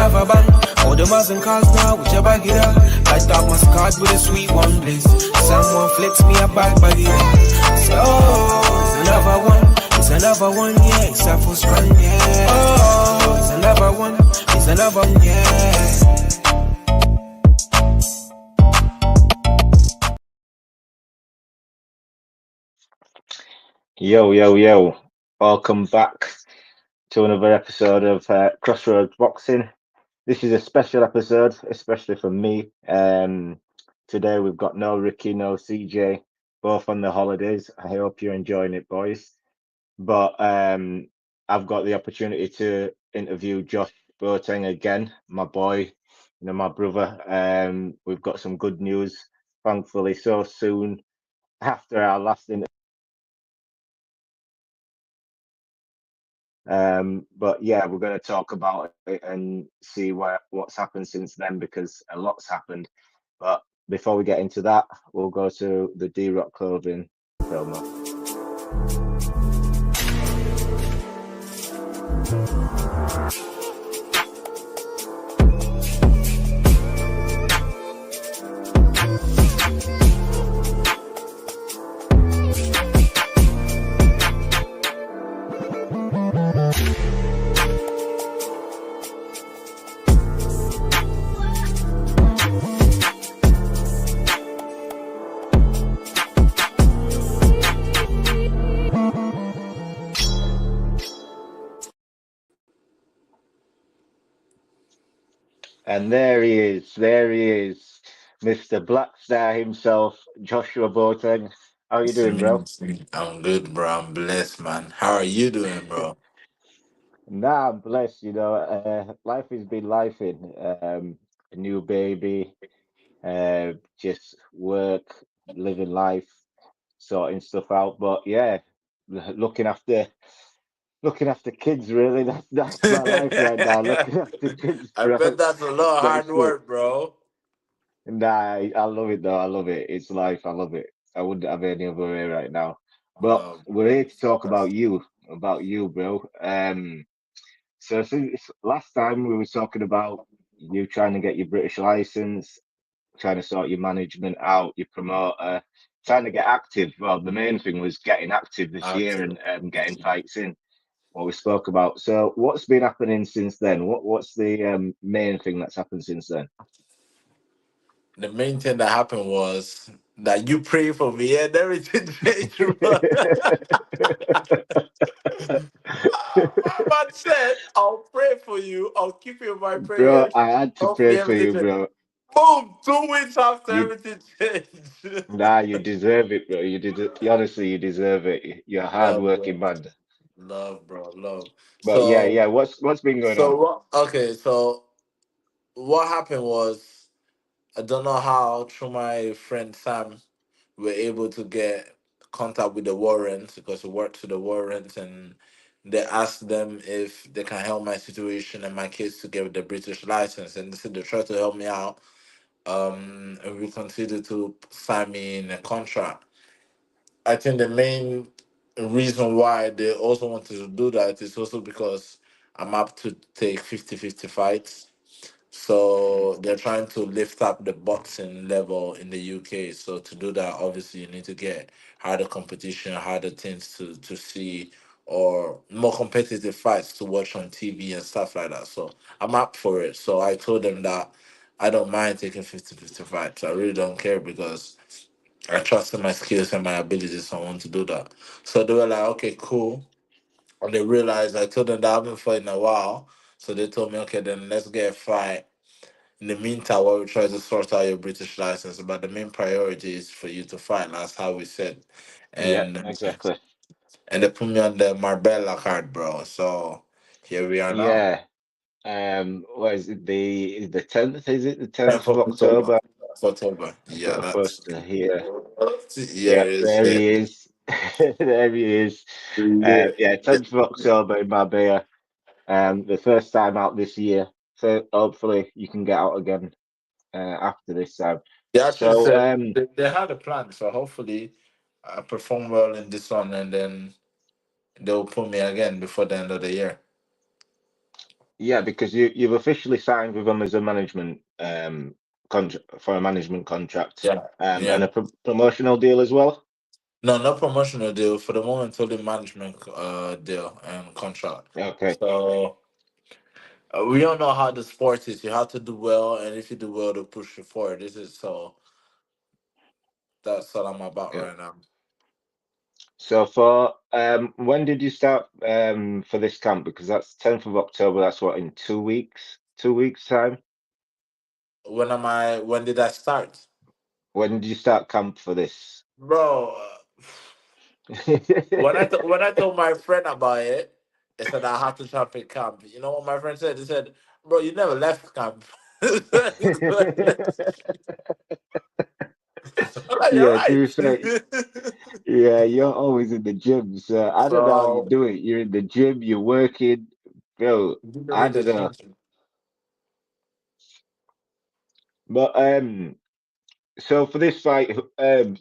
another bang. All the Muslim cars now, with your bag it up. Light up my card with a sweet one bliss. Someone flicks me a back body. So, it's another one. It's another one, yeah. It's a full strand, yeah. Oh, it's another one. It's another one, yeah. Yo. Welcome back to another episode of Crossroads Boxing. This is a special episode, especially for me. Today we've got no Ricky, no CJ, both on the holidays. I hope you're enjoying it, boys. But I've got the opportunity to interview Josh Boateng again, my boy, my brother. We've got some good news, thankfully, so soon after our last interview. But yeah, we're going to talk about it and see what's happened since then, because a lot's happened. But before we get into that, we'll go to the D-Rock Clothing promo. And there he is, Mr. Blackstar himself, Joshua Boateng. How are you doing, bro? I'm good, bro. I'm blessed, man. How are you doing, bro? Nah, I'm blessed, life has been lifing. A new baby, just work, living life, sorting stuff out. But yeah, looking after kids, really. That's my life right now. Looking after kids, I bet bro. that's a lot of hard Especially, work, bro. nah, I love it though. I love it. It's life. I love it. I wouldn't have any other way right now. But No, we're here to talk about you, bro. So since last time we were talking about you trying to get your British license, trying to sort your management out, your promoter, trying to get active. Well, the main thing was getting active this year actually. and getting fights in. What we spoke about. So, what's been happening since then? What's the main thing that's happened since then? The main thing that happened was that you pray for me and everything changed, bro. My man said, I'll pray for you. I'll keep you in my Bro, prayers. I had to pray Hopefully for you, everything changed. bro. Boom! 2 weeks after You everything changed. Nah, you deserve it, bro. Honestly, you deserve it. You're a Love, hardworking bro. man. Love, bro. Love. But yeah, So yeah. What's been going on? So what? Okay, so what happened was I don't know how through my friend Sam we were able to get contact with the warrants because we worked to the warrants and they asked them if they can help my situation and my kids to get the British license and they said they tried to help me out. And we considered to sign me in a contract. I think the main reason why they also wanted to do that is also because I'm up to take 50-50 fights. So they're trying to lift up the boxing level in the UK. So to do that, obviously you need to get harder competition, harder things to see, or more competitive fights to watch on TV and stuff like that. So I'm up for it. So I told them that I don't mind taking 50-50 fights. I really don't care because I trust in my skills and my abilities. So I want to do that. So they were like, okay, cool. And they realized I told them that I haven't fought in a while. So they told me, okay, then let's get a fight in the meantime, while we try to sort out your British license, but the main priority is for you to fight. That's how we said, Yeah, and exactly. they put me on the Marbella card, bro. So here we are now. Yeah. What is it? The 10th? Is it the 10th 10th of of October. October? October. That's what Yeah, I'm that's supposed to hear. yeah, Yeah, it is. there Yeah. he is. There he is. Yeah. Yeah, 10th of October in Marbella. The first time out this year. So hopefully you can get out again after this time. They actually So said they had a plan, so hopefully I perform well in this one, and then they'll put me again before the end of the year. Yeah, because you've officially signed with them as a management contract for a management contract, Yeah, yeah. and a promotional deal as well. No, no promotional deal for the moment. Only management deal and contract. Okay, So we don't know how the sport is. You have to do well, and if you do well, to push you forward. This is so. That's what I'm about yeah. right now. So for when did you start for this camp? Because that's 10th of October. That's what, in 2 weeks? 2 weeks time. When am I? When did I start, When did you start camp for this? bro? When I told my friend about it, he said I have to jump in camp. You know what my friend said? He said, "Bro, you never left camp." I'm like, you're Yeah, to right. be fair, yeah, you're always in the gym, so I don't know how you So do it. You're in the gym, you're working, bro. you didn't I read don't the know, change. but so for this fight,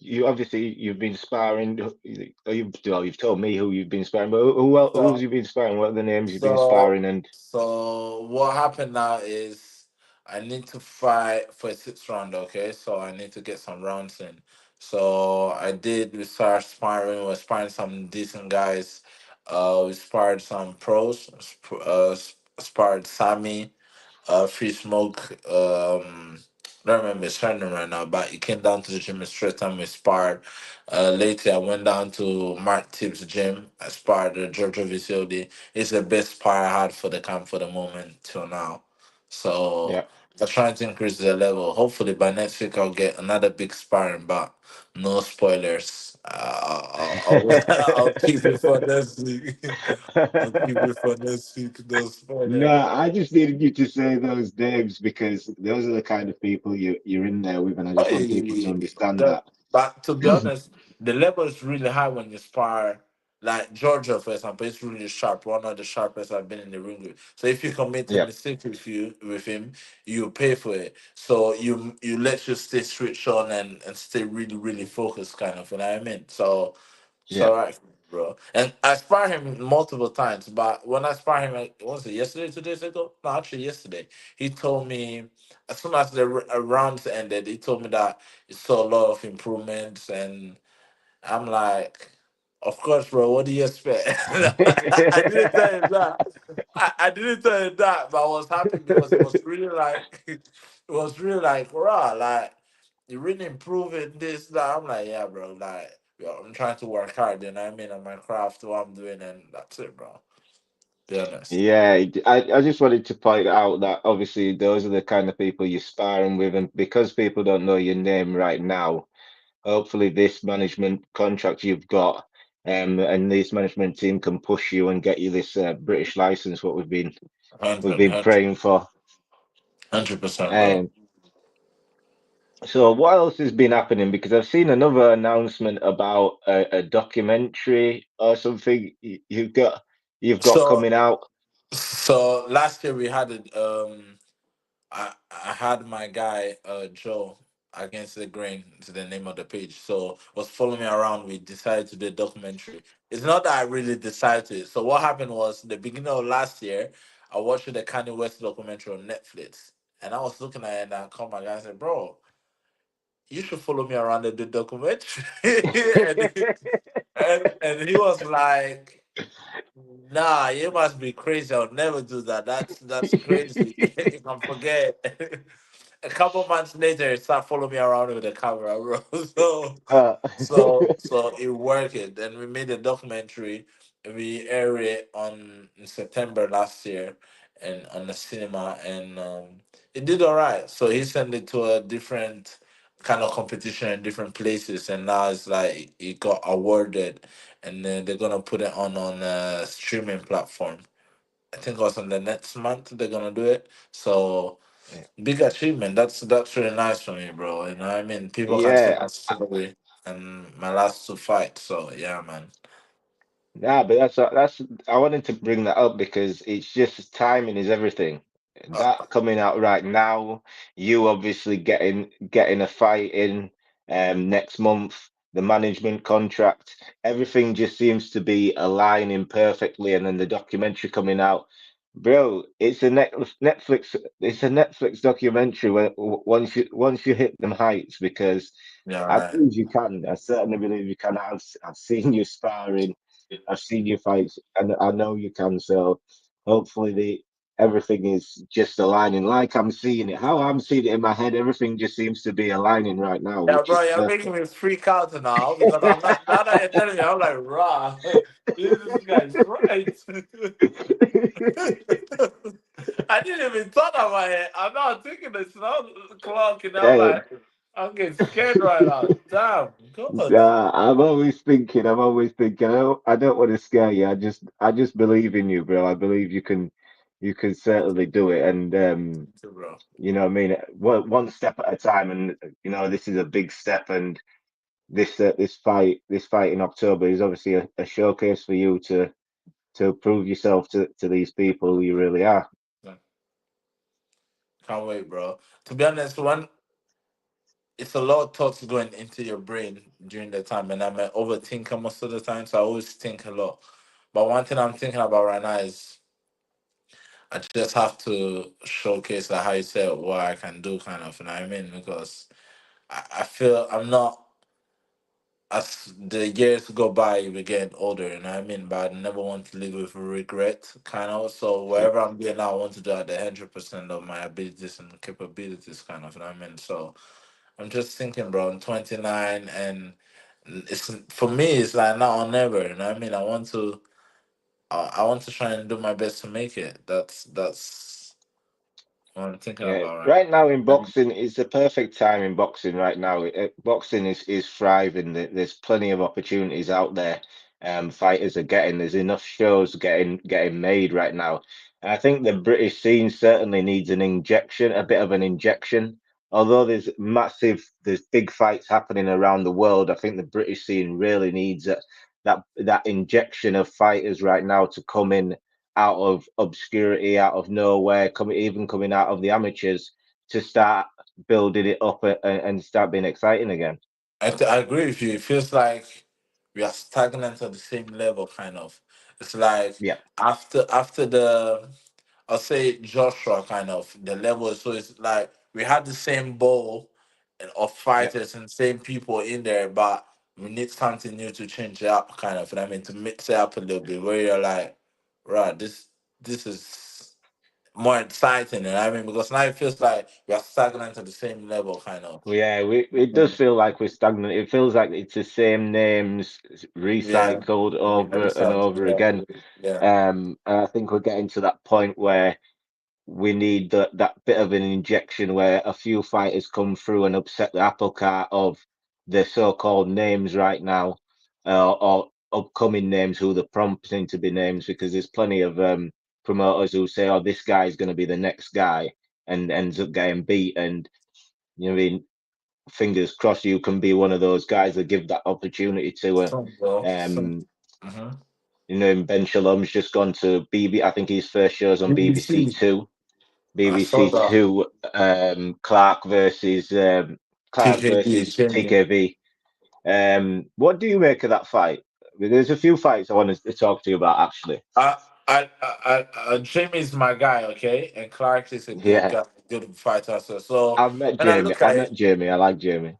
you obviously you've been sparring. You've told me who you've been sparring, but who have So you been sparring? What are the names you've been so sparring? And so what happened now is I need to fight for a sixth round, okay? So I need to get some rounds in. So I did, we started sparring, we sparring some decent guys. We sparred some pros, sparred Sammy, Free Smoke. I don't remember his surname right now, but he came down to the gym and straight time we sparred. Later, I went down to Mark Tibbs' gym. I sparred Giorgio Visiodi. It's the best spar I had for the camp for the moment till now. So yeah, I'm trying to increase the level. Hopefully by next week I'll get another big sparring, but no spoilers. I'll keep it for next week. I'll keep it for next week. No no, spoilers. I just needed you to say those names because those are the kind of people you're in there with, and I just want people to Hey, understand that. but to be honest, the level is really high when you spar. Like Georgia, for example, it's really sharp. One of the sharpest I've been in the ring with. So if you commit a Yeah, mistake with him, you pay for it. So you let you stay switched on and stay really really focused, kind of. You know what I mean? So it's yeah. alright, bro. And I spar him multiple times, but when I spar him, like, what was it yesterday, 2 days ago? No, actually yesterday. He told me as soon as the rounds ended, he told me that he saw a lot of improvements, and I'm like, of course, bro. What do you expect? I didn't tell him that. I didn't tell him that, but I was happy because it was really like, it was really like, wow, like you're really improving this, that. I'm like, yeah, bro. Like, yo, I'm trying to work hard. You know what I mean? On my craft, what I'm doing, and that's it, bro. Be honest. Yeah, I just wanted to point out that obviously those are the kind of people you're sparring with, and because people don't know your name right now, hopefully this management contract you've got, and this management team can push you and get you this British license, what we've 100, been praying for. 100%, bro. Um, so what else has been happening? Because I've seen another announcement about a documentary or something you've got So, coming out. so last year we had it. I had my guy Joe against the grain to the name of the page. So was following me around. We decided to do a documentary. It's not that I really decided to. So what happened was the beginning of last year, I watched the Kanye West documentary on Netflix, and I was looking at it and I called my guy and said, "Bro, you should follow me around and do documentary." And he was like, "Nah, you must be crazy. I'll never do that. That's crazy. You can forget." A couple months later, he started following me around with the camera, bro. So, Uh, so it worked. And we made a documentary. We aired it on in September last year, and on the cinema, and it did all right. So he sent it to a different kind of competition in different places, and now it's like it got awarded, and then they're gonna put it on a streaming platform. I think also in the next month they're gonna do it. So big achievement. That's really nice for me, bro. You know what I mean? People can see yeah, my story and my last two fights. So yeah, man. yeah, but that's I wanted to bring that up because it's just timing is everything. Uh, That coming out right now, you obviously getting a fight in next month, the management contract, everything just seems to be aligning perfectly, and then the documentary coming out. Bro, it's a Netflix. It's a Netflix documentary. Once you hit them heights, because Yeah, I right. believe you can. I certainly believe you can. I've seen you sparring. I've seen your fights, and I know you can. So hopefully the everything is just aligning like I'm seeing it. How I'm seeing it in my head, everything just seems to be aligning right now, Yeah, which bro, is you're making perfect. me freak out now because I'm not. Now that you're telling me, I'm like, rah, this guy's right. I didn't even thought about it. I'm not thinking the snow clock, and I'm Hey, like, I'm getting scared right now. Damn, God. I'm always thinking. I'm always thinking. I don't want to scare you. I just believe in you, bro. I believe you can certainly do it. And Too, bro. you know, what I mean, one step at a time. And you know, this is a big step. And this fight in October is obviously a showcase for you to prove yourself to these people who you really are. Yeah, can't wait, bro. To be honest, one it's a lot of thoughts going into your brain during the time, and I'm an overthinker most of the time, so I always think a lot. But one thing I'm thinking about right now is I just have to showcase like how you said what I can do, kind of, you know what I mean? Because I feel I'm not as the years go by, we're getting older, you know what I mean? But I never want to live with regret, kind of. So Yeah, wherever I'm going now, I want to do at the 100% of my abilities and capabilities, kind of, you know what I mean? So I'm just thinking, bro, I'm 29, and it's for me, it's like now or never, you know what I mean? I want to try and do my best to make it. That's what I'm thinking yeah. about right Right now. now in boxing, it's the perfect time in boxing right now. Boxing is thriving. There's plenty of opportunities out there. Fighters are getting. There's enough shows getting made right now. And I think the British scene certainly needs an injection, a bit of an injection. Although there's big fights happening around the world. I think the British scene really needs that injection of fighters right now to come in out of obscurity, out of nowhere, coming out of the amateurs to start building it up and start being exciting again. I agree with you. It feels like we are stagnant at the same level, kind of. It's like Yeah, after the I'll say Joshua, kind of the level. So it's like we had the same bowl of yeah. fighters and same people in there, but we need something new to change it up, kind of. And I mean to mix it up a little bit, where you're like, right, this is more exciting. And I mean because now it feels like we are stagnant at the same level, kind of. Well, yeah, it does feel like we're stagnant. It feels like it's the same names Yeah. recycled Yeah, over and besides, over again. yeah. And I think we're getting to that point where we need that bit of an injection where a few fighters come through and upset the apple cart of the so-called names right now, or upcoming names who they're prompting to be names, because there's plenty of promoters who say, "Oh, this guy is going to be the next guy," and ends up getting beat. And you know, what I mean, fingers crossed, you can be one of those guys that give that opportunity to a. Some, bro. Some. Um, Mm-hmm. you know, Ben Shalom's just gone to BB. I think his first show's on BBC BBC. Two. I saw BBC that. Two, Clark TKB, versus Jamie. TKV. What do you make of that fight? There's a few fights I wanted to talk to you about actually. I, Jamie's my guy, okay, and Clark is a good Yeah, guy, good fighter. So I've met when I Jamie. look I at met it, Jamie. I like Jamie.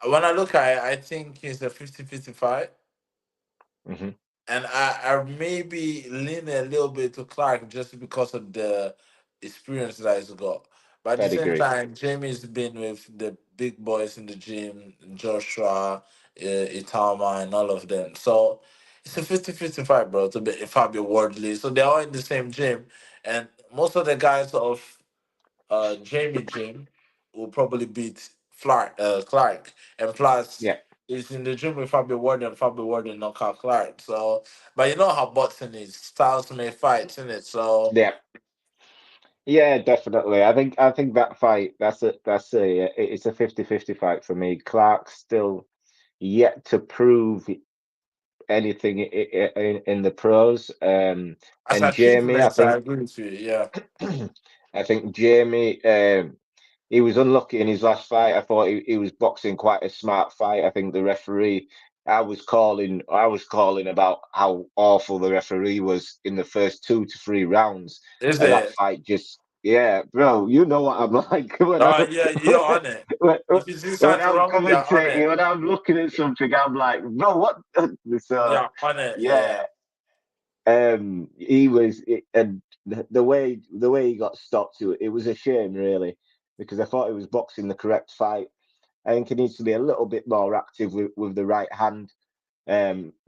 I think it's a 50-50 fight. Hmm. And I maybe lean a little bit to Clark just because of the experience that he's got. But at the same Pedigree. time, Jamie's been with the big boys in the gym, Joshua, Itama, and all of them. So it's a 50-50 fight, bro, to be if I be worldly. So they're all in the same gym. And most of the guys of Jamie Jim will probably beat Clark. And plus, Yeah, he's in the gym with Fabio Warden knock out Clark. So, but you know how boxing is. Styles may fight, in it? So, yeah, yeah, definitely. I think that fight it's a 50-50 fight for me. Clark's still yet to prove anything in the pros. as And Jamie, I achievements, I think agree with you. Yeah. I think Jamie, he was unlucky in his last fight. I thought he was boxing quite a smart fight. I think the referee I was calling about how awful the referee was in the first 2 to 3 rounds, Is and that it? fight just, yeah, bro, you know what I'm like Oh yeah, you're on it. when, If you see when something I'm wrong, you're on commentating, it. when I'm looking at something, I'm like, bro, what? So You're on it. yeah, Yeah. and the way he got stopped, it was a shame really, because I thought he was boxing the correct fight. I think he needs to be a little bit more active with the right hand,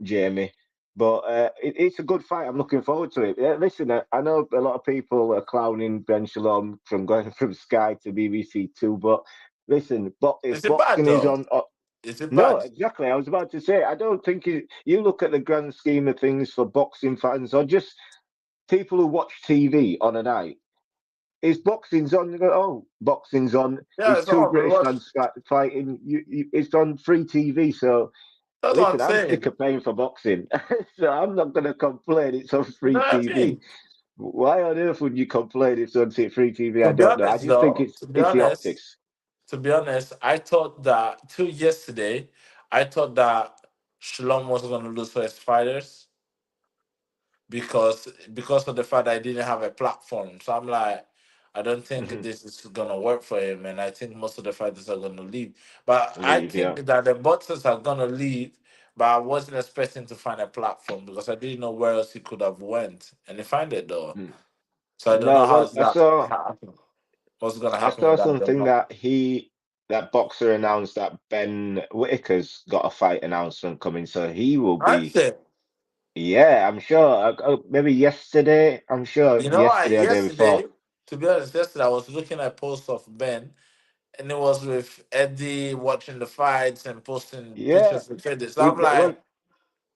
Jamie. But it's a good fight. I'm looking forward to it. Listen, I know a lot of people are clowning Ben Shalom from going from Sky to BBC Two, but listen, if Is it bad boxing is though? on, Is it no, bad? exactly. I was about to say, I don't think you look at the grand scheme of things for boxing fans or just people who watch TV on a night. Is boxing's on? You go, oh, boxing's on. Yeah, It's it's two on. We British watch. lads fighting. It's on free TV. So That's what I'm listen, I'm sick saying. of paying for boxing, so I'm not going to complain. It's on You know free what I TV. mean? Why on earth would you complain it's on free TV? To I be don't know. I honest, just think though, it's the optics. to be honest, I thought that till yesterday, I thought that Shalom was gonna lose for his fighters because of the fact that I didn't have a platform. So I'm like, I don't think Mhm. this is gonna work for him, and I think most of the fighters are gonna leave. But I Leave, yeah. think that the boxers are gonna leave. But I wasn't expecting to find a platform because I didn't know where else he could have went, and he found it though. Mm. So I don't know No, how well, that happen. What's gonna I happen saw with that? I don't something know. that boxer announced that Ben Whitaker's got a fight announcement coming, so he will I be. said, Yeah, I'm sure. Maybe yesterday. I'm sure you know, yesterday or day before. to be honest, yesterday I was looking at posts of Ben, and it was with Eddie watching the fights and posting Yeah, pictures with Eddie. So I'm well, like,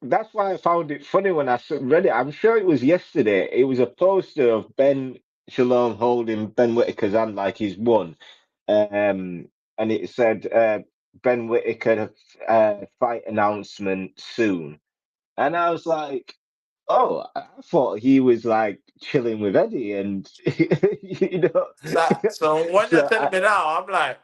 that's why I found it funny when read it. I'm sure it was yesterday. It was a poster of Ben Shalom holding Ben Whitaker's hand like he's won, and it said Ben Whitaker fight announcement soon. And I was like, oh, I thought he was like chilling with Eddie, and you know, so when you're so telling me now, I'm like,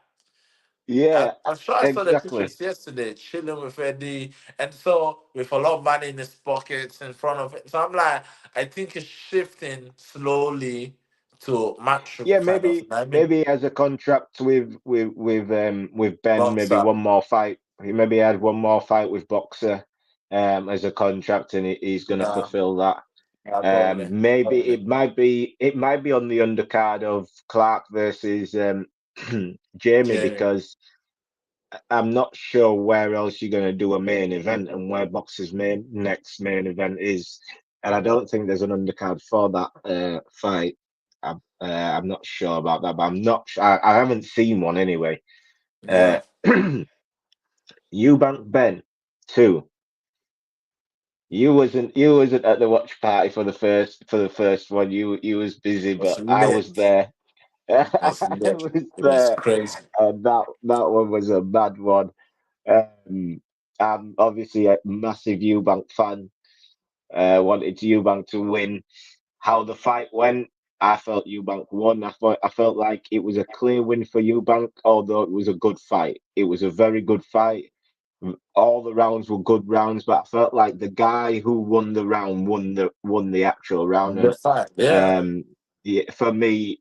yeah, I'm sure I saw the exactly. pictures yesterday, chilling with Eddie, and so with a lot of money in his pockets in front of it. So I'm like, I think it's shifting slowly to matchroom Yeah, kind of. maybe You know what I mean, maybe he has a contract with Ben, maybe boxer. one more fight. He maybe had one more fight with Boxer as a contract, and he's going to Yeah, fulfill that. yeah, probably, Maybe probably. it might be on the undercard of Clark versus Jamie, Jamie. because I'm not sure where else you're going to do a main event and where Boxer's next main event is, and I don't think there's an undercard for that fight. I'm not sure about that, but I'm not. I haven't seen one anyway. Uh, Yeah. Eubank Ben two. You wasn't at the watch party for the first one. You was busy, Was but I was lit. there. Was I lit. was It was there, crazy. and that one was a bad one. I'm obviously a massive Eubank fan. Wanted Eubank to win. How the fight went, I felt Eubank won. I felt like it was a clear win for Eubank, although it was a good fight. It was a very good fight. All the rounds were good rounds, but I felt like the guy who won the round won the actual round. The And fight. Yeah. um, yeah, for me,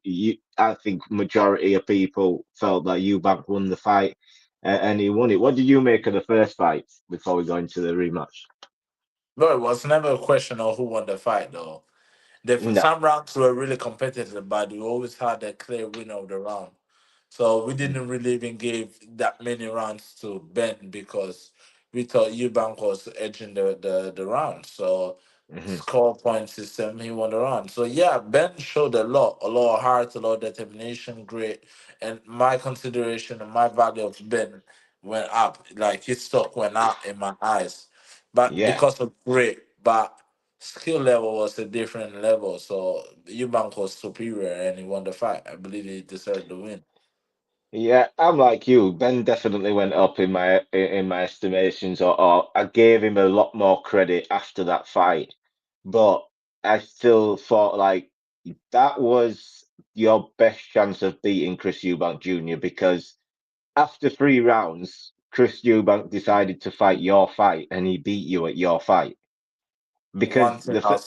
I think majority of people felt that Eubank won the fight, and he won it. What did you make of the first fight before we go into the rematch? No, it was never a question of who won the fight, though. No. Some rounds were really competitive, but we always had a clear winner of the round. So we Mm, didn't really even give that many rounds to Ben because we thought Eubank was edging the round. So mhm. score point system, he won the round. So yeah, Ben showed a lot of heart, a lot of determination, great. And my consideration and my value of Ben went up. Like his stock went up in my eyes. But Yeah. because of great, but skill level was a different level. So Eubank was superior and he won the fight. I believe he deserved the win. Yeah, I'm like you. Ben definitely went up in my estimations, or I gave him a lot more credit after that fight. But I still thought like that was your best chance of beating Chris Eubank Jr., because after 3 rounds, Chris Eubank decided to fight your fight and he beat you at your fight? One Because thing I'll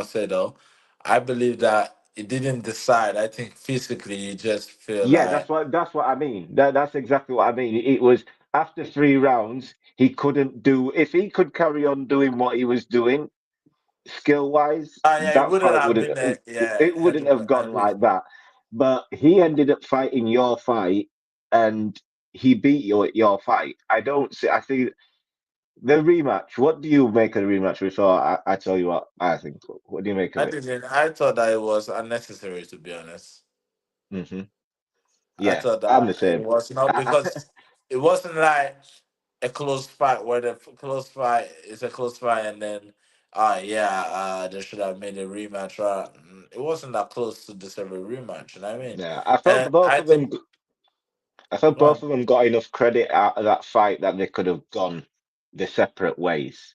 say though, I believe that it didn't decide. I think physically you just feel yeah, like that's what I mean. That's exactly what I mean. It was after 3 rounds, he couldn't do if he could carry on doing what he was doing skill wise, ah yeah, it that wouldn't fight have wouldn't been yeah, it wouldn't have gone like that. But he ended up fighting your fight and he beat you at your fight. I don't see I think the rematch, what do you make of the rematch before I tell you what I think? What do you make of I it? didn't. I thought that it was unnecessary to be honest. Hmm. I Yeah, thought I'm the that it same. was not because it wasn't like a close fight where the close fight is a close fight and then yeah they should have made a rematch. Right? It wasn't that close to deserve a rematch. You know what I mean? Yeah, I felt And both I of them. think I felt go both on. of them got enough credit out of that fight that they could have gone the separate ways.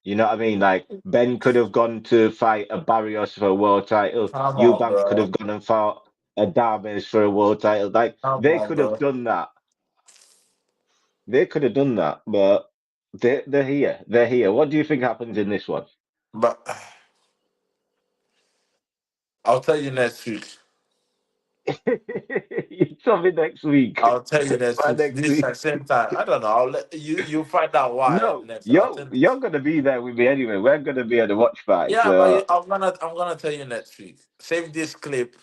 You know what I mean? Like Ben could have gone to fight a Barrios for a world title. Come on, Eubank could have bro. gone and fought a Dames for a world title. Like Come they on, could have bro. done that. They could have done that, but they're here. They're here. What do you think happens in this one? But I'll tell you next week. You tell me next week. I'll tell you next By week. next This week. at same time. I don't know. I'll let you. You find out why No, next. I'll tell you. you're gonna be there with me anyway. We're gonna be at the watch party. Yeah, but So I'm gonna tell you next week. Save this clip,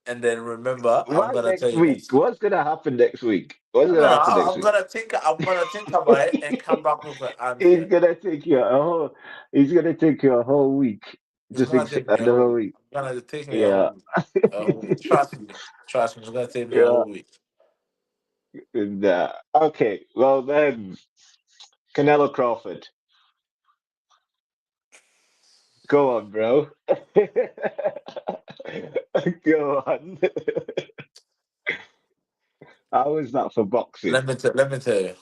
and then remember, I'm why gonna tell next you week? next week. What's gonna happen next week? What's I don't gonna know. happen next I'm week? gonna think. I'm gonna think about it and come back with an He's answer. gonna take you a whole. He's gonna take you a whole week It's to gonna think take me a whole another week. week. It's gonna take me a Yeah, whole week. A whole week. Trust me. Trust me. It's gonna take me a yeah. whole week. And, okay, well then, Canelo Crawford, go on, bro. Go on. How was that for boxing? Let me tell you.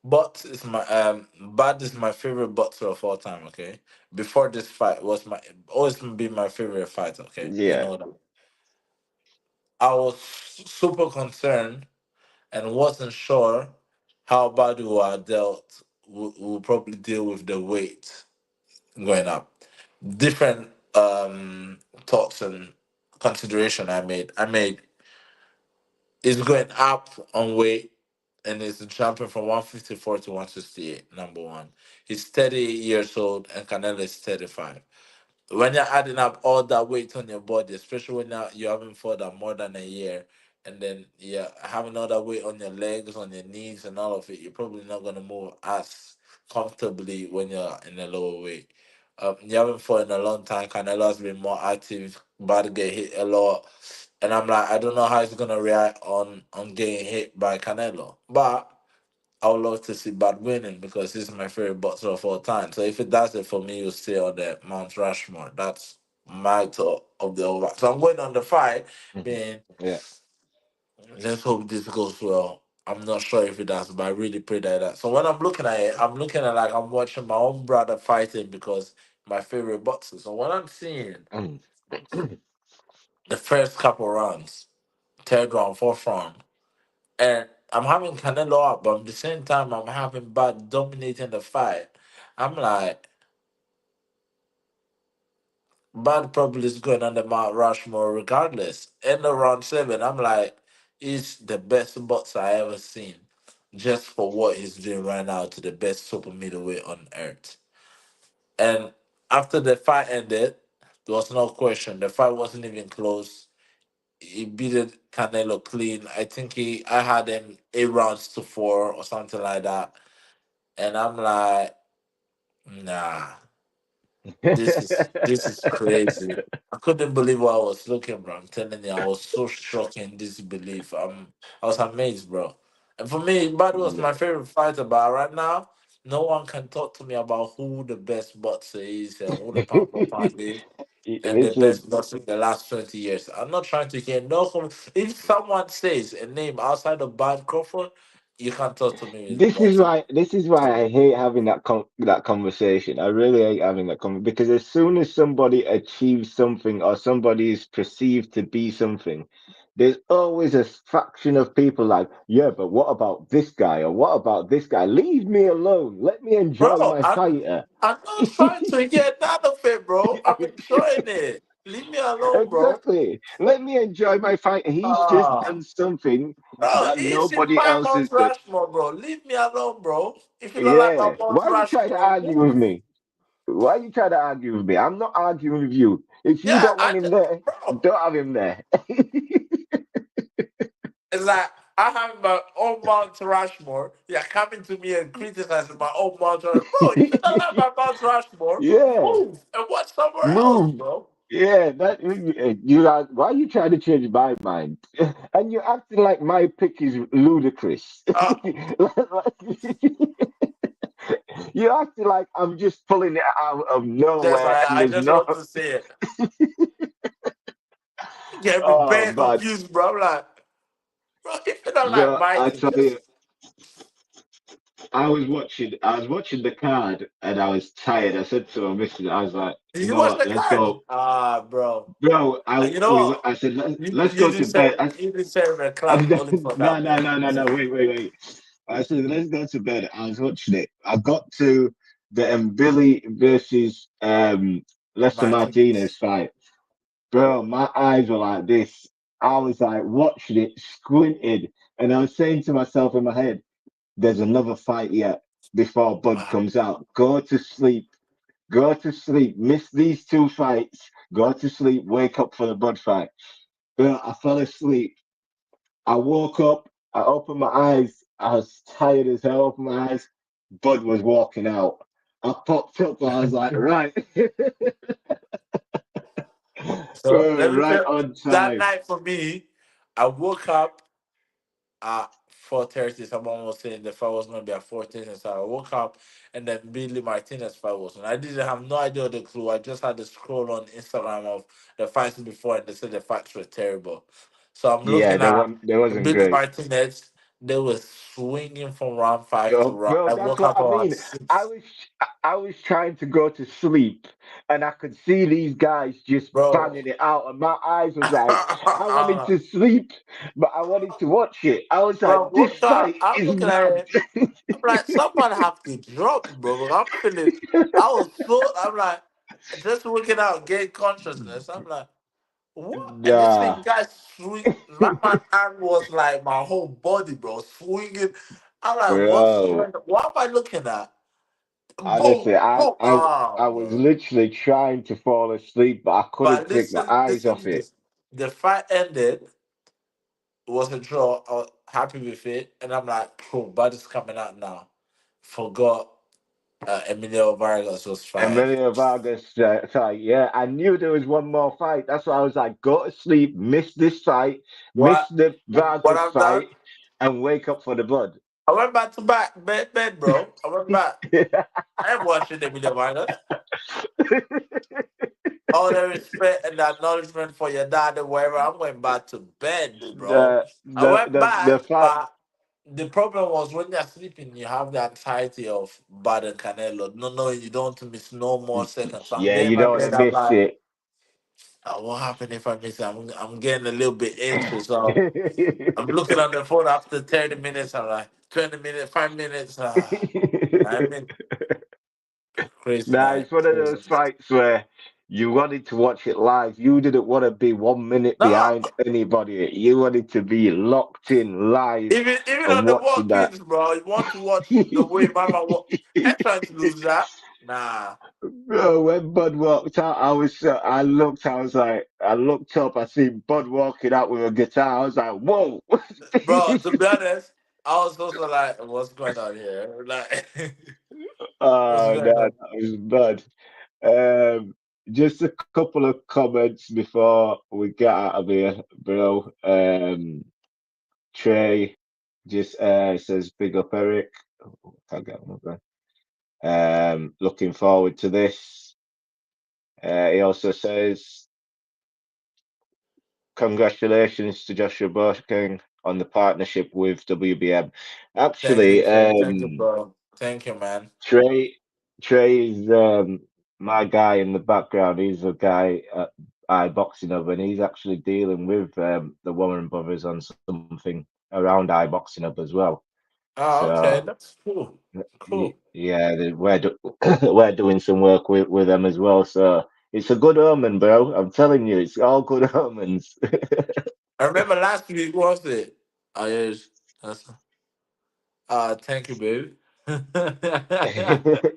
Bud is my favorite boxer of all time. Okay, before this fight was my always been my favorite fight. Okay, you Yeah. know that. I was super concerned and wasn't sure how Badua dealt will probably deal with the weight going up. Different thoughts and consideration I made is going up on weight and is jumping from 154 to 168. Number one, he's 30 years old and Canelo is 35. When you're adding up all that weight on your body, especially when you haven't fought that more than a year, and then you're having all that weight on your legs, on your knees, and all of it, you're probably not gonna move as comfortably when you're in a lower weight. You haven't fought in a long time. Canelo has been more active, about to get hit a lot, and I'm like, I don't know how he's gonna react on getting hit by Canelo, but I would love to see Bad winning because he's my favorite boxer of all time. So if it does it for me, you'll stay on the Mount Rushmore. That's my top of the over. So I'm going on the fight, Mhm. being Yeah. let's hope this goes well. I'm not sure if it does, but I really pray that it does. So when I'm looking at it, I'm looking at like I'm watching my own brother fighting because my favorite boxer. So when I'm seeing Mm. the first couple rounds, third round, fourth round, and I'm having Canelo up, but at the same time I'm having Bud dominating the fight. I'm like, Bud probably is going on the Mount Rushmore regardless. In the round seven, I'm like, he's the best boxer I ever seen. Just for what he's doing right now to the best super middleweight on earth. And after the fight ended, there was no question. The fight wasn't even close. He beat Canelo clean. I think I had him 8 rounds to four or something like that. And I'm like, nah, this is crazy. I couldn't believe what I was looking, bro. I'm telling you, I was so shocked in disbelief. I was amazed, bro. And for me, Bud was my Yeah. favorite fighter, but right now, no one can talk to me about who the best boxer is and who the pound for pound is and the Listen, best boxer in the last 20 years. I'm not trying to hear no. If someone says a name outside of Bud Crawford, you can't talk to me with boxing. this is why I hate having that conversation. I really hate having that conversation because as soon as somebody achieves something or somebody is perceived to be something, there's always a faction of people like, yeah, but what about this guy or what about this guy? Leave me alone. Let me enjoy Bro, my fighter. I'm not trying to get none of it, bro. I'm enjoying it. Leave me alone, bro. Exactly. Let me enjoy my fighter. He's just Ah, done something bro, that he's in nobody my else has Mount done. Rushmore, bro. Leave me alone, bro. If you don't like my Yeah. Mount Why are you trying to Rushmore, argue with move. me? Why are you trying to argue with me? I'm not arguing with you. If you Yeah, don't want him there, bro. don't have him there. It's like I have my own Mount Rushmore. You're coming to me and criticizing my own Mount Rushmore. Bro, if you don't like my Mount Rushmore, Yeah. move and watch somewhere else, Move. bro. Yeah, that you are. Why are you trying to change my mind? And you're acting like my pick is ludicrous. Uh, You're acting like I'm just pulling it out of just nowhere, and I there's just no. want to say it. You get me Oh, very but confused, bro. I'm like, bro, if you don't like bro, I Mikey, tell just you, I was watching the card, and I was tired. I said to my missus, I was like, did you you know watch what? the Let's card? go, Ah, bro. bro. And you know what? I said, let's You go to deserve bed. you deserve a clap No, only for no, that, no, bro. no, no, no. Wait. I said, let's go to bed. I was watching it. I got to the Billy versus Lester Martinez. Martinez fight. Bro, my eyes were like this. I was like watching it, squinted, and I was saying to myself in my head, there's another fight yet before Bud Wow. comes out. Go to sleep. Go to sleep. Miss these two fights. Go to sleep. Wake up for the Bud fight. Bro, I fell asleep. I woke up, I opened my eyes, I was tired as hell, opened my eyes. Bud was walking out. I popped up, I was like, right, So let me right tell on that time. night for me, I woke up at 4:30. Someone was saying the fight was gonna be at 4:30. So I woke up and then Billy Martinez fight was on. I didn't have no idea the clue. I just had to scroll on Instagram of the fights before and they said the fights were terrible. So I'm Yeah, looking at there wasn't Billy great. Martinez. They were swinging from round five to round. Bro, I that's woke what up I around mean. I 6. was I was trying to go to sleep and I could see these guys just Bro. banging it out and my eyes was like I wanted to sleep, but I wanted to watch it. I was Bro, like, this woke fight up. I'm is looking at mad. it. I'm like, someone have to drop, bro. I'm feeling. I was so. I'm like, just waking out, gain consciousness. I'm like, what? And this thing, Nah. guys, swing. That man arm was like my whole body, bro, swinging. I'm like, what's Bro, going? What am I looking at? Boom, honestly, boom. I Ah, was bro. literally trying to fall asleep, but I couldn't But take my eyes listen off to it. this. The fight ended. It was a draw. I was happy with it, and I'm like, cool. Body's coming out now. Forgot Emilio Vargas was fine. Emilio Vargas fight, yeah, I knew there was one more fight. That's why I was like, go to sleep, miss this fight, miss What? the What Vargas I've done? fight, and wake up for the blood. I went back to back bed, bro. I went back. I am watching Emilio Vargas. All the respect and the acknowledgement for your dad and whatever. I'm going back to bed, bro. I went The back, fight. but the problem was when you're sleeping, you have the anxiety of Bad and Canelo. No, you don't want to miss no more seconds. So I'm Yeah, there in you my don't want to bed. I'm miss like, it. what happened if I miss it? I'm getting a little bit anxious. So I'm looking on the phone after 30 minutes. I'm like, 20 minutes, 5 minutes. I mean, crazy Nah, night. it's one of Crazy those night. fights where you wanted to watch it live. You didn't want to be 1 minute No, behind anybody. You wanted to be locked in live even and on the watching that. walk-ins, bro, you want to watch the way Mama walk. I ain't trying to lose that. Nah, Bro, when Bud walked out, I looked up, I see Bud walking out with a guitar. I was like, whoa. bro, to be honest, I was also like, what's going on here? Like, what's Oh, no, going that on? was bad. Just a couple of comments before we get out of here, bro. Trey just says, big up, Eric. Oh, can't get him up there. Looking forward to this. He also says, congratulations to Joshua Boateng on the partnership with WBM. Actually, Thank you, bro. Thank you, man. Trey is my guy in the background. He's a guy. iBoxingHub, and he's actually dealing with the Warren brothers on something around iBoxingHub as well. Oh, okay, So that's cool. Cool. yeah, we're doing some work with them as well. So it's a good omen, bro. I'm telling you, it's all good omens. I remember last week, what was it? Oh, yes. That's, thank you, baby.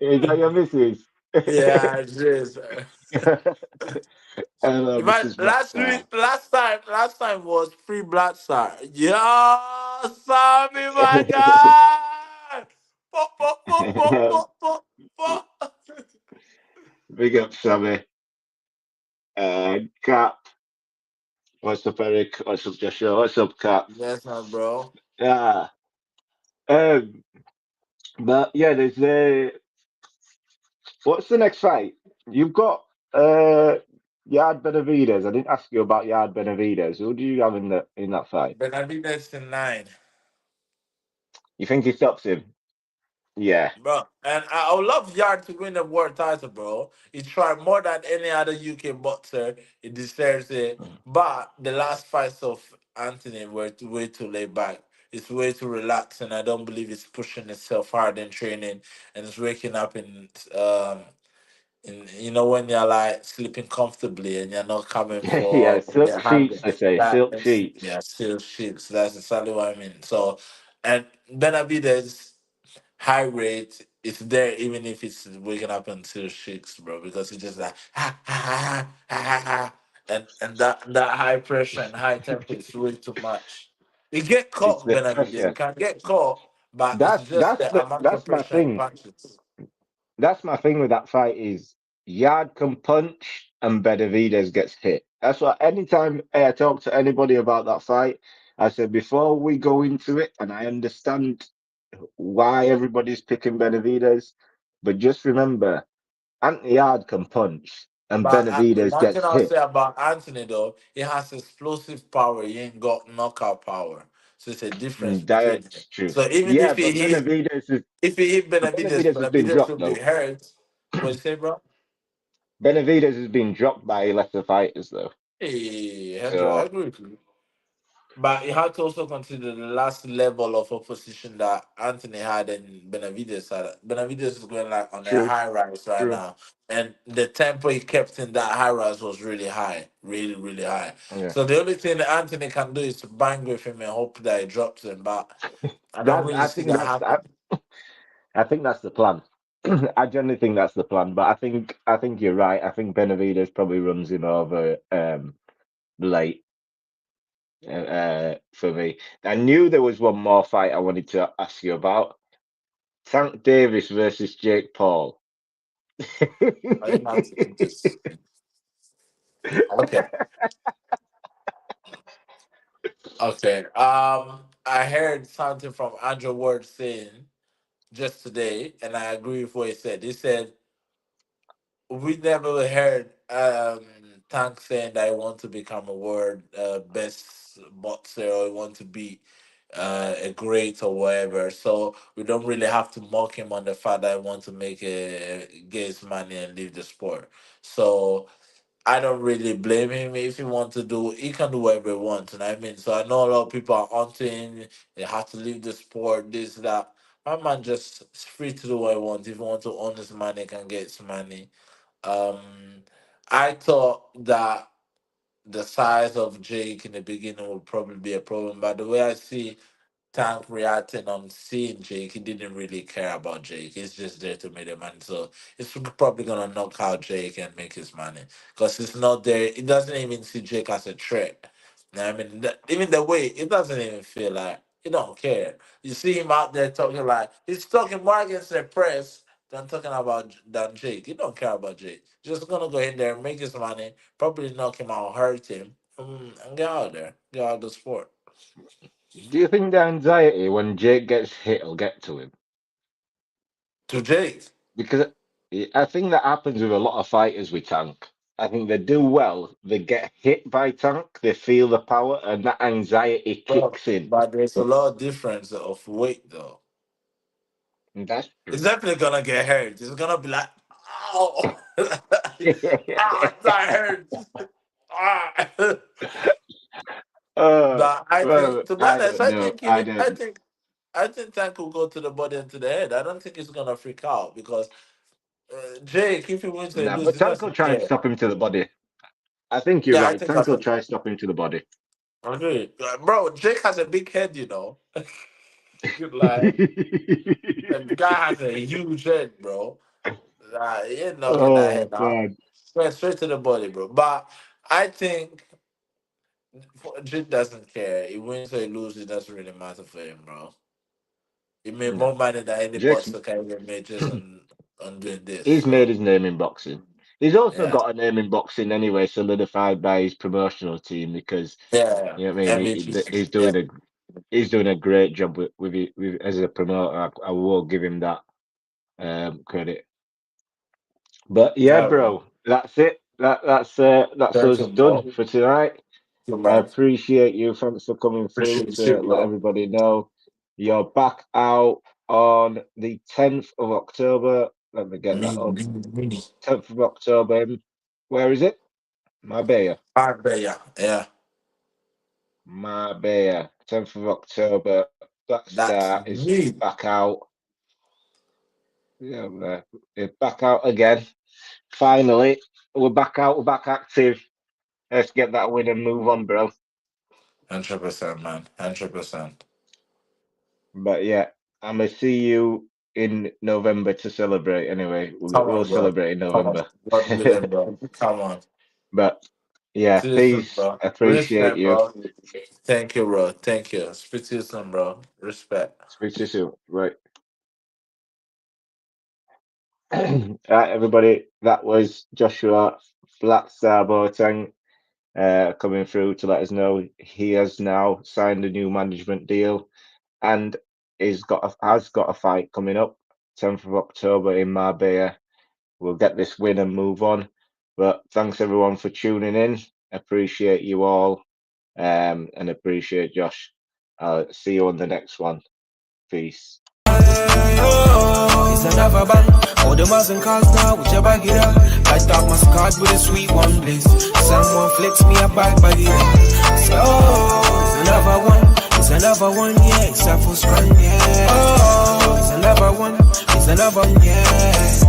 Is that your missus? Yeah, it is. Hello, But Mrs. last week, Blackstar. last time was free Blackstar. Yeah, Sammy, my God. Pop, pop, pop, pop, pop, pop, pop. Big up, Sammy. Cap, what's up, Eric? What's up, Joshua? What's up, Cap? Yes, my bro. Yeah. Um, but yeah, there's what's the next fight? You've got Yard Benavides. I didn't ask you about Yard Benavides. Who do you have in that fight? Benavides in 9. You think he stops him? Yeah. Bro, and I would love Yard to win the world title, bro. He tried more than any other UK boxer. He deserves it. But the last fights of Anthony were way too laid back. It's way too relaxed, and I don't believe it's pushing itself hard in training, and it's waking up in when you're like sleeping comfortably and you're not coming Yeah, for silk the sheets, hand. they say, That silk is, sheets. yeah, still shit. So that's exactly what I mean. So, and Benavides high rate is there even if it's waking up until six, bro, because it's just like ha ha ha ha ha ha, and that high pressure and high tempo is way too much. You get It's caught, the Benavides. You pressure. can get caught, but it's That's just that's the the amount of that's my pressure and thing. punches. That's my thing with that fight is Yard can punch and Benavides gets hit. That's what anytime I talk to anybody about that fight, I said before we go into it, and I understand why everybody's picking Benavides, but just remember, Anthony Yard can punch and But Benavides one gets thing I'll hit. say about Anthony though, he has explosive power. He ain't got knockout power, so it's a difference between it. That's true. So even Yeah, but if he hit Benavides, Benavides has been Benavides will dropped be though. hurt. What you say, bro? Benavides has been dropped by lesser fighters though. Hey, Hendro, I So agree with you. But you have to also consider the last level of opposition that Anthony had and Benavides had. Benavides is going like on a true, high rise right true. now. And the tempo he kept in that high rise was really high. Really, really high. Yeah. So the only thing that Anthony can do is to bang with him and hope that he drops him. But I don't That really I see think that that's happen. I think that's the plan. I generally think that's the plan, but I think you're right. I think Benavides probably runs him over late for me. I knew there was one more fight I wanted to ask you about. Tank Davis versus Jake Paul. I didn't have to do this. Okay. Okay. I heard something from Andrew Ward saying just today, and I agree with what he said. He said we never heard Tank saying that I want to become a world best boxer or I want to be a great or whatever. So we don't really have to mock him on the fact that I want to get his money and leave the sport. So I don't really blame him if he wants to do. He can do whatever he wants, and I mean, so I know a lot of people are hunting. They have to leave the sport. This that. My man just is free to do what he wants. If he wants to own his money, he can get his money. Um, I thought that the size of Jake in the beginning would probably be a problem, but the way I see Tank reacting on seeing Jake, he didn't really care about Jake. He's just there to make the money. So it's probably gonna knock out Jake and make his money because it's not there. It doesn't even see Jake as a threat. You know what I mean, even the way it doesn't even feel like he don't care. You see him out there talking like he's talking more against the press than talking about than Jake. He don't care about Jake. Just gonna go in there, make his money, probably knock him out, hurt him, and get out of there, get out of the sport. Do you think the anxiety when Jake gets hit will get to him? To Jake. Because I think that happens with a lot of fighters with Tank. I think they do well, they get hit by Tank, they feel the power, and that anxiety Bro, kicks in. but there's a lot of difference of weight though. And that's It's true. definitely gonna get hurt. It's gonna be like, ow, ah, that hurts. Nah, I think Well, to be I honest, don't I know. think I he, don't. I think Tank will go to the body and to the head. I don't think he's gonna freak out because Jake, if he wins or he Nah, loses, but he Tank will doesn't try and care. stop him to the body. I think you're Yeah, I right. think Tank as will a try and stop him to the body. agree. Bro, Jake has a big head, you know. Like the guy has a huge head, bro. Nah, he ain't knocking that Oh head out. God. Straight to the body, bro. But I think Jake doesn't care. He wins or he loses, it doesn't really matter for him, bro. He made No. more money than any Jake's boxer can ever made just on doing this. he's made So his name in boxing. He's also yeah. got a name in boxing anyway, solidified by his promotional team because Yeah. you know what I mean. MVP. Yeah. He's doing a great job with as a promoter. I will give him that credit. But yeah, Yeah, bro. bro, that's it. That's Thank us you, done bro. for tonight. Too I much. appreciate you. Thanks for coming through Appreciate you, to let bro. everybody know you're back out on the 10th of October. Let me get that up. Me. 10th of October. Where is it? Marbella. I bet ya. Yeah. Marbella. 10th of October. That's Blackstar is me. back out. Yeah, they're back out again. Finally, we're back out. We're back active. Let's get that win and move on, bro. 100%, man. 100%. But yeah, I'm gonna see you in November to celebrate. Anyway, Come we'll on, bro. celebrate in Come on. November. God willing, bro. Come on. But yeah, See you soon, peace. bro. Appreciate Respect, you. bro. Thank you, bro. Thank you. Speak to you soon, bro. Respect. Speak to you soon. Right. All right, everybody. That was Joshua Blackstar Boateng coming through to let us know he has now signed a new management deal and has got a fight coming up 10th of October in Marbella. We'll get this win and move on. But thanks everyone for tuning in. Appreciate you all, and appreciate Josh. I'll see you on the next one. Peace. It's another bang. All the and cars now, whichever get up. Light up my card with a sweet one, please. Someone flicks me a bag it up. So, it's another one. It's another one, yeah. It's a full strand, yeah. Oh, it's another one. It's another one, yeah.